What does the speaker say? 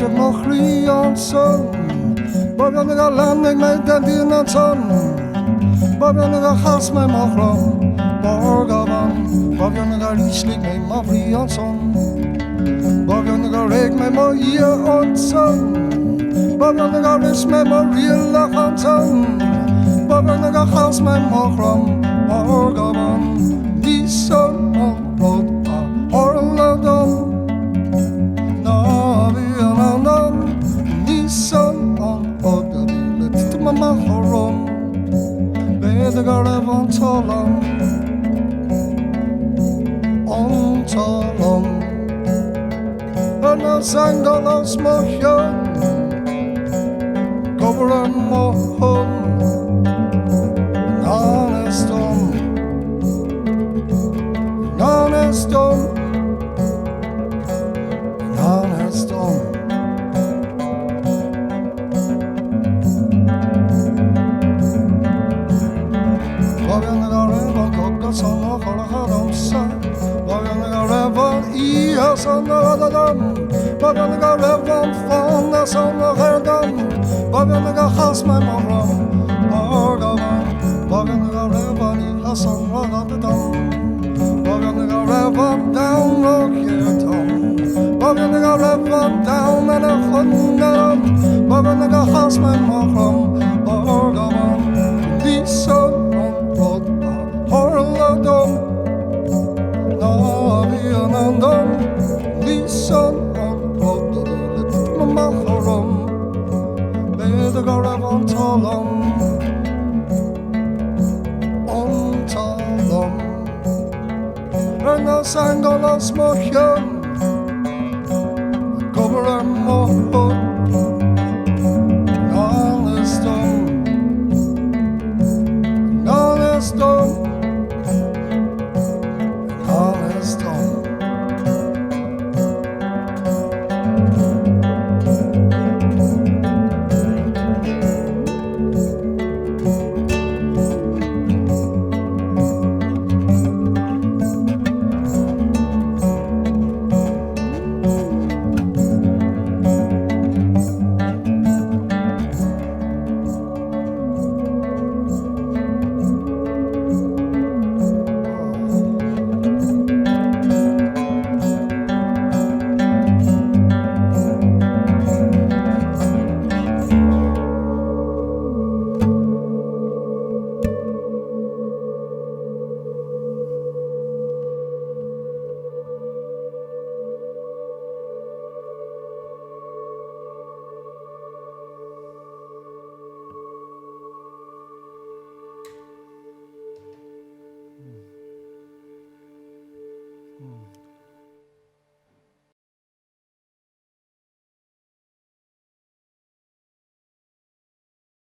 ik nog riansen. Babia nega land ik mij den dienansen. Babia nega has mij magrom. Borgavan. Babia nega rieslik mij ma riansen. Babia nega rek mij ma hier onsen. Babia nega ris mij ma real lachansen. Babia nega has mij magrom. Borgavan. Die son on bloed a orladom. Mahorom, Bedegarev on Tolom, and a Sangalos Motion, Goberan Mohon, Nanestom, Nanestom, Nanestom. Sanna Harahamsa, Baganaga Revan, Ia Sanna Radam, Baganaga Revan, Fana Sanna Herdam, Baganaga Hasma Mahram, Argavan, Baganaga Revan, Hassan Radam, Baganaga Revan, down Lokirtam, Baganaga Revan, down and a Hundam, Baganaga Hasma Mahram, Argavan, Lisa. Horladom, Navianandam, Lisan on Rodalit Maharam, Bedagaravan Talam, On Talam, Erna Sangalas Mohyam, Goberan Mohon, Nanestom, Nanestom.